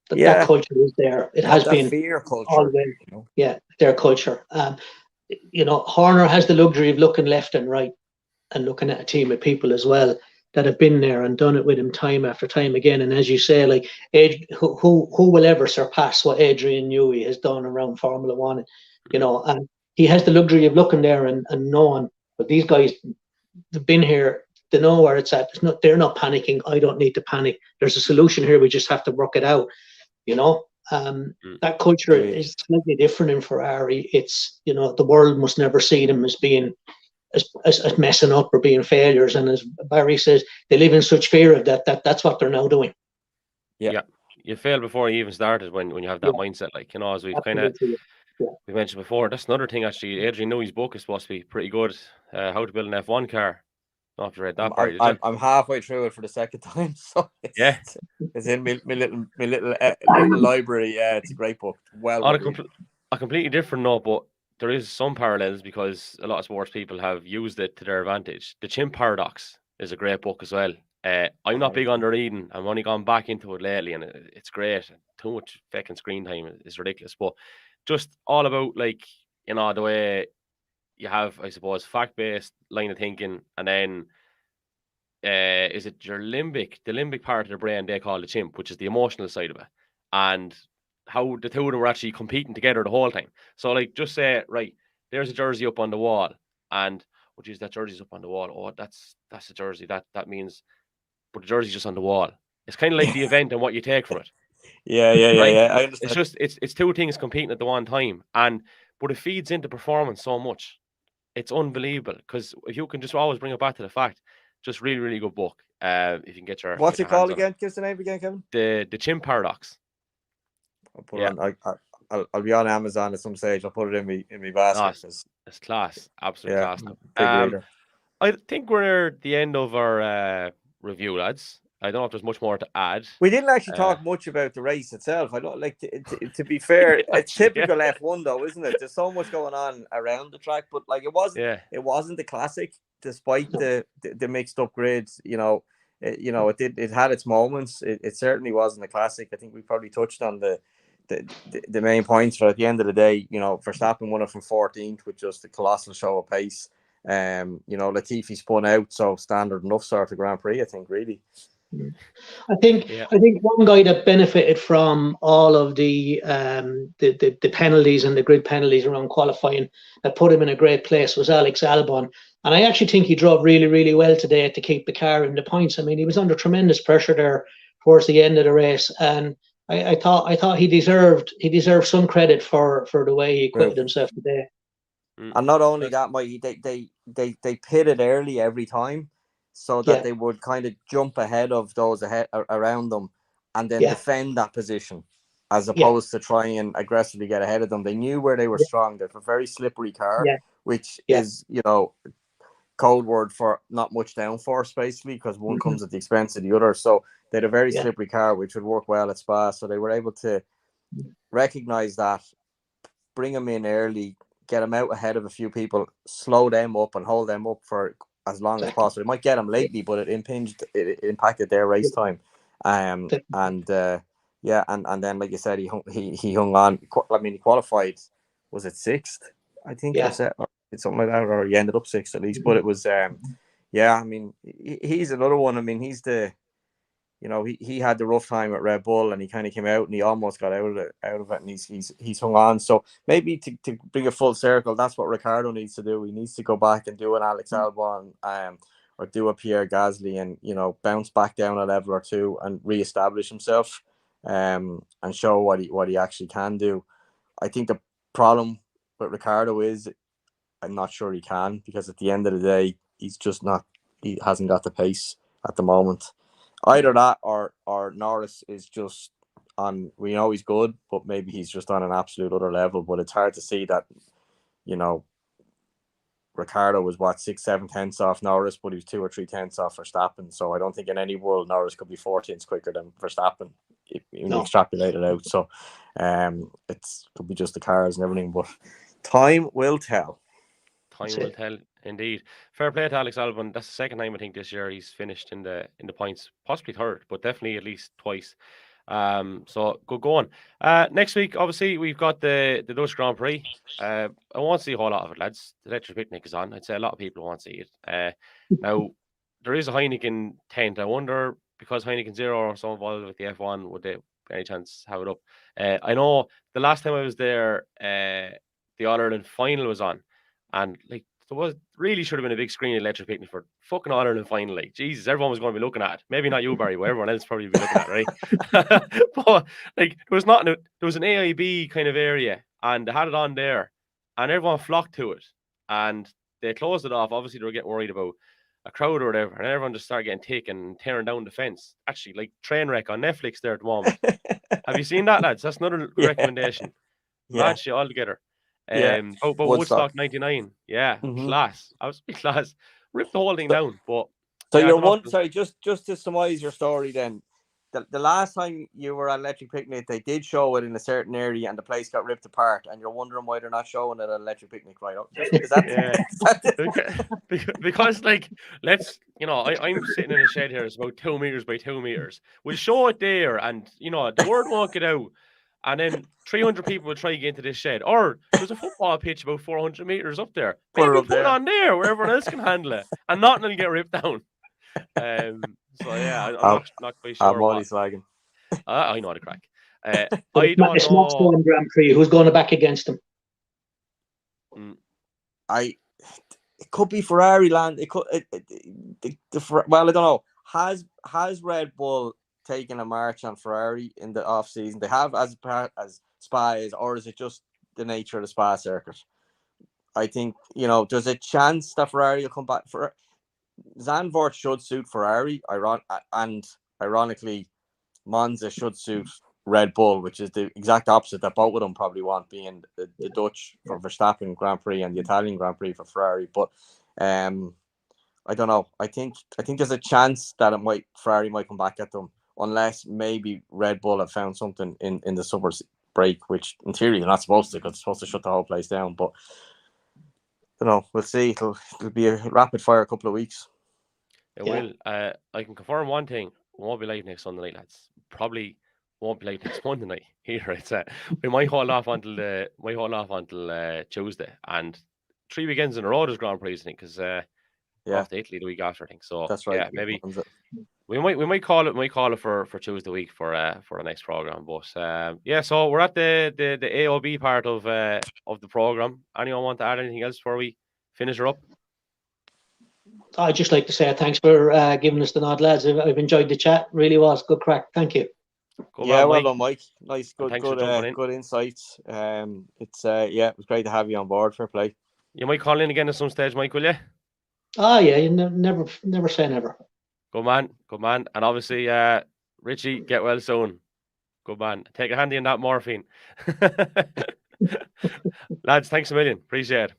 That culture is there. It has been fear culture. Always, their culture. Horner has the luxury of looking left and right and looking at a team of people as well that have been there and done it with him time after time again. And as you say, like, who will ever surpass what Adrian Newey has done around Formula One? And he has the luxury of looking there and knowing, but these guys, they've been here, they know where it's at. They're not panicking. I don't need to panic. There's a solution here. We just have to work it out. That culture is slightly different in Ferrari. It's, the world must never see them as being as messing up or being failures. And as Barry says, they live in such fear of that's what they're now doing. Yeah. You fail before you even started when you have that mindset, like, as we've kind of we mentioned before. That's another thing, actually. Adrian Newey's book is supposed to be pretty good. How to Build an F1 Car. I don't know if you read that, Barry, I'm halfway through it for the second time, so it's in my little library. Yeah, it's a great book. Well, on a completely different note, but there is some parallels because a lot of sports people have used it to their advantage. The Chimp Paradox is a great book as well. I'm not big on the reading. I've only gone back into it lately, and it's great. Too much fucking screen time is ridiculous, but just all about, like, the way you have, I suppose, fact-based line of thinking, and then is it the limbic part of the brain they call the chimp, which is the emotional side of it, and how the two of them were actually competing together the whole time. So, like, just say, right, there's a jersey up on the wall, and that jersey's up on the wall. Oh, that's a jersey. That means, but the jersey's just on the wall. It's kind of like the event and what you take from it. Yeah. I understand. It's just it's two things competing at the one time, but it feeds into performance so much. It's unbelievable, because if you can just always bring it back to the fact, just really, really good book. If you can get your what's it called again? Give the name again, Kevin. The Chimp Paradox. I'll put it on. I'll be on Amazon at some stage. I'll put it in my basket. It's class, absolute class. Big reader. I think we're at the end of our review, lads. I don't know if there's much more to add. We didn't actually talk much about the race itself. I don't like to be fair. It's typical F1 though, isn't it? There's so much going on around the track, but like it wasn't the classic, despite the mixed up grids. It had its moments. It certainly wasn't a classic. I think we probably touched on the main points, but at the end of the day, Verstappen won it from 14th with just a colossal show of pace. Latifi spun out, so standard enough sort of Grand Prix, I think, really. I think one guy that benefited from all of the penalties and the grid penalties around qualifying that put him in a great place was Alex Albon, and I actually think he drove really, really well today to keep the car in the points. I mean, he was under tremendous pressure there towards the end of the race, and I thought he deserved some credit for the way he acquitted himself today. And not only that, Mike, they pitted early every time, so that they would kind of jump ahead of those around them, and then defend that position, as opposed to trying and aggressively get ahead of them. They knew where they were strong. They're a very slippery car, which is, code word for not much downforce, basically, because one comes at the expense of the other. So they had a very slippery car, which would work well at Spa. So they were able to recognize that, bring them in early, get them out ahead of a few people, slow them up and hold them up for as long as possible. It might get them lately, but it impacted their race time. And then, like you said, he hung on. I mean, he qualified, was it 6th? I think or something like that, or he ended up 6th at least. But it was, I mean, he's another one. I mean, he's the you know, he had the rough time at Red Bull, and he kind of came out and he almost got out of it, and he's hung on. So maybe to bring a full circle, that's what Ricciardo needs to do. He needs to go back and do an Alex Albon, or do a Pierre Gasly, and, you know, bounce back down a level or two and re-establish himself, and show what he actually can do. I think the problem with Ricciardo is, I'm not sure he can, because at the end of the day, he hasn't got the pace at the moment. Either that or Norris is just on, we know he's good, but maybe he's just on an absolute other level. But it's hard to see that, you know, Ricciardo was 6-7 tenths off Norris, but he was 2 or 3 tenths off Verstappen. So I don't think in any world Norris could be 4 tenths quicker than Verstappen, extrapolate it out. So could be just the cars and everything, but time will tell. Time will tell, indeed. Fair play to Alex Albon. That's the second time I think this year he's finished in the points, possibly third, but definitely at least twice. So good going. Next week, obviously, we've got the Dutch Grand Prix. I won't see a whole lot of it, lads. The Electric Picnic is on. I'd say a lot of people won't see it. Now, there is a Heineken tent. I wonder, because Heineken Zero are so involved with the F1, would they by any chance have it up? I know the last time I was there, the All-Ireland final was on. And like, there really should have been a big screen Electric Picnic for fucking All-Ireland final. Like, Jesus, everyone was going to be looking at it. Maybe not you, Barry, but everyone else probably be looking at it, right? But like, there was an AIB kind of area, and they had it on there, and everyone flocked to it, and they closed it off. Obviously, they were getting worried about a crowd or whatever, and everyone just started getting taken and tearing down the fence. Actually, like Trainwreck on Netflix there at the moment. Have you seen that, lads? That's another recommendation. Mad shit all together. But Woodstock 99, class. Absolutely class. Ripped the whole thing down. But so sorry, just to surmise your story then. The last time you were at Electric Picnic, they did show it in a certain area and the place got ripped apart, and you're wondering why they're not showing it at Electric Picnic, right? Is that because like, let's, you know, I'm sitting in a shed here, it's about 2 meters by 2 meters. We'll show it there, and you know, the word won't get out. And then 300 people will try to get into this shed. Or there's a football pitch about 400 meters up there. Maybe put it on there where everyone else can handle it. And nothing will get ripped down. So yeah, I'm not quite sure. I'm only slagging. I know the crack. I don't know. Grand Prix. Who's going back against them? It could be Ferrari land. It could. Well, I don't know. Has Red Bull taking a march on Ferrari in the off season? They have as Spa is, or is it just the nature of the Spa circuit? I think, you know, there's a chance that Ferrari will come back. For Zandvoort should suit Ferrari, and ironically, Monza should suit Red Bull, which is the exact opposite that both of them probably want, being the Dutch for Verstappen Grand Prix and the Italian Grand Prix for Ferrari. But I don't know. I think there's a chance that Ferrari might come back at them, unless maybe Red Bull have found something in the summer break, which in theory they're not supposed to, because they're supposed to shut the whole place down. But you know, we'll see. It'll be a rapid fire couple of weeks. It will. I can confirm one thing: it won't be late next Sunday night, lads. Probably won't be late next Monday night either. It's we might hold off until Tuesday, and 3 weekends in a row there's Grand Prix, I think, because off to Italy the week after, I think. So that's right. Yeah, maybe we might call it for Tuesday week for the next program. But so we're at the AOB part of the program. Anyone want to add anything else before we finish her up? I'd just like to say thanks for giving us the nod, lads. I've enjoyed the chat. Really was good crack. Thank you. Well done, Mike. Nice, good insights. It was great to have you on board. Fair play. You might call in again at some stage, Mike, will you? Oh yeah, you never say never. Good man. And obviously, Richie, get well soon. Good man. Take a handy in that morphine. Lads, thanks a million. Appreciate it.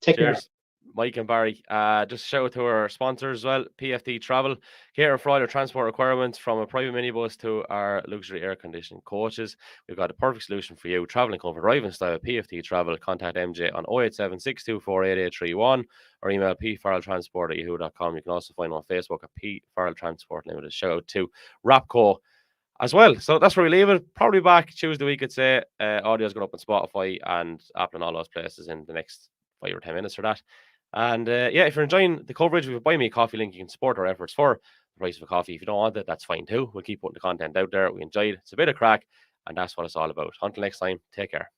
Take care. Mike and Barry. Just shout out to our sponsors as well, PFT Travel. Cater for all your transport requirements, from a private minibus to our luxury air conditioning coaches. We've got a perfect solution for you. Traveling comfort, driving style, PFT Travel. Contact MJ on 087 624 8831 or email pfarrelltransport@yahoo.com. You can also find them on Facebook at P Farrell Transport Limited. Shout out to Rapco as well. So that's where we leave it. Probably back Tuesday week, I'd say. Audio's going up on Spotify and Apple and all those places in the next 5 or 10 minutes for that. And yeah, if you're enjoying the coverage, we have a Buy Me a Coffee link. You can support our efforts for the price of a coffee. If you don't want it, that's fine too. We'll keep putting the content out there. We enjoyed it. It's a bit of crack, and that's what it's all about. Until next time, take care.